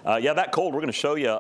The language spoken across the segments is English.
Yeah, that cold. We're going to show you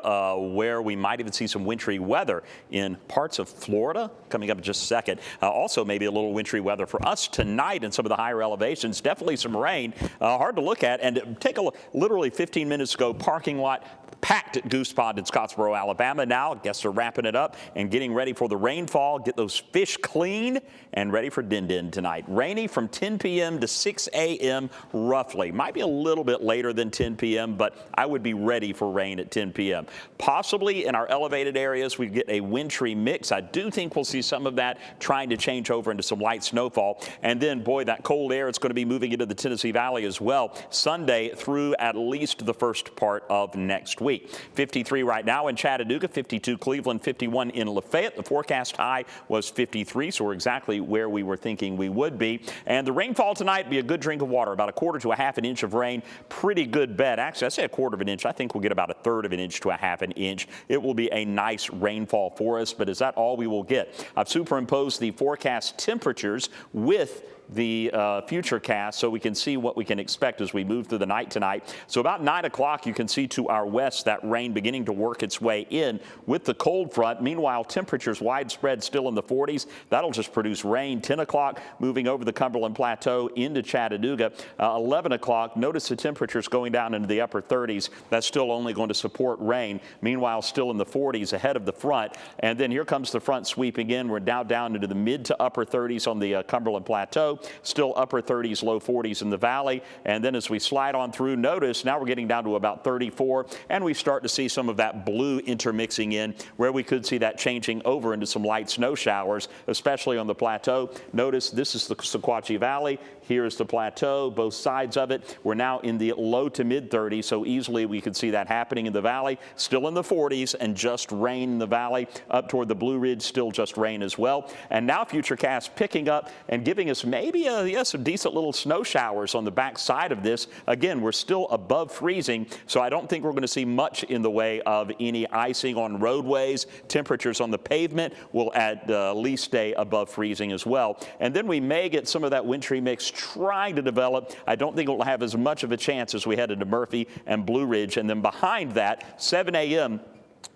where we might even see some wintry weather in parts of Florida coming up in just a second. Also, maybe a little wintry weather for us tonight in some of the higher elevations. Definitely some rain. Hard to look at. And take a look. Literally 15 minutes ago, parking lot packed at Goose Pond in Scottsboro, Alabama. Now guests are wrapping it up and getting ready for the rainfall. Get those fish clean and ready for Din Din tonight. Rainy from 10 p.m. to 6 a.m. roughly. Might be a little bit later than 10 p.m., but I would be ready for rain at 10 p.m. Possibly in our elevated areas, we get a wintry mix. I do think we'll see some of that trying to change over into some light snowfall. And then, boy, that cold air, it's going to be moving into the Tennessee Valley as well Sunday through at least the first part of next week. 53 right now in Chattanooga, 52 Cleveland, 51 in Lafayette. The forecast high was 53, so we're exactly where we were thinking we would be. And the rainfall tonight, be a good drink of water, about a quarter to a half an inch of rain. Pretty good bet. Actually, I say a quarter of an inch. I think we'll get about a third of an inch to a half an inch. It will be a nice rainfall for us, but is that all we will get? I've superimposed the forecast temperatures with the future cast so we can see what we can expect as we move through the night tonight. So about 9 o'clock, you can see to our west that rain beginning to work its way in with the cold front. Meanwhile, temperatures widespread still in the 40s. That'll just produce rain. 10 o'clock, moving over the Cumberland Plateau into Chattanooga. 11 o'clock, notice the temperatures going down into the upper 30s. That's still only going to support rain. Meanwhile, still in the 40s ahead of the front. And then here comes the front sweeping in. We're now down into the mid to upper 30s on the Cumberland Plateau. Still upper 30s, low 40s in the valley. And then as we slide on through, notice now we're getting down to about 34, and we start to see some of that blue intermixing in where we could see that changing over into some light snow showers, especially on the plateau. Notice this is the Sequatchie Valley. Here's the plateau, both sides of it. We're now in the low to mid 30s, so easily we could see that happening in the valley. Still in the 40s and just rain in the valley. Up toward the Blue Ridge, still just rain as well. And now Futurecast picking up and giving us maybe some decent little snow showers on the back side of this. Again, we're still above freezing, so I don't think we're going to see much in the way of any icing on roadways. Temperatures on the pavement will at least stay above freezing as well. And then we may get some of that wintry mix trying to develop. I don't think it will have as much of a chance as we head into Murphy and Blue Ridge. And then behind that, 7 a.m.,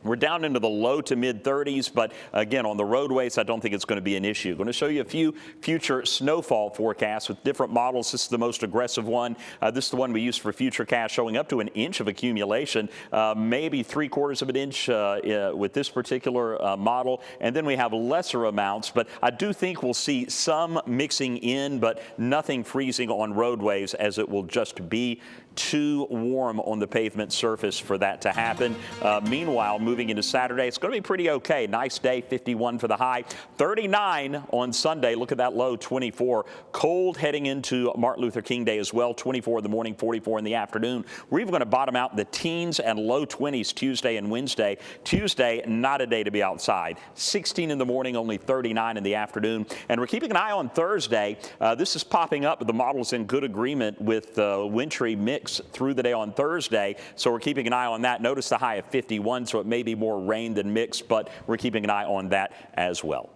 we're down into the low to mid 30s, but again, on the roadways, I don't think it's going to be an issue. I'm going to show you a few future snowfall forecasts with different models. This is the most aggressive one. This is the one we use for Futurecast, showing up to an inch of accumulation, maybe 3/4 of an inch with this particular model. And then we have lesser amounts, but I do think we'll see some mixing in, but nothing freezing on roadways, as it will just be too warm on the pavement surface for that to happen. Meanwhile, moving into Saturday, it's going to be pretty okay. Nice day, 51 for the high, 39 on Sunday. Look at that low, 24. Cold heading into Martin Luther King Day as well, 24 in the morning, 44 in the afternoon. We're even going to bottom out in the teens and low 20s Tuesday and Wednesday. Tuesday, not a day to be outside. 16 in the morning, only 39 in the afternoon. And we're keeping an eye on Thursday. This is popping up, but the model's in good agreement with the wintry mix through the day on Thursday, so we're keeping an eye on that. Notice the high of 51, so it may be more rain than mix, but we're keeping an eye on that as well.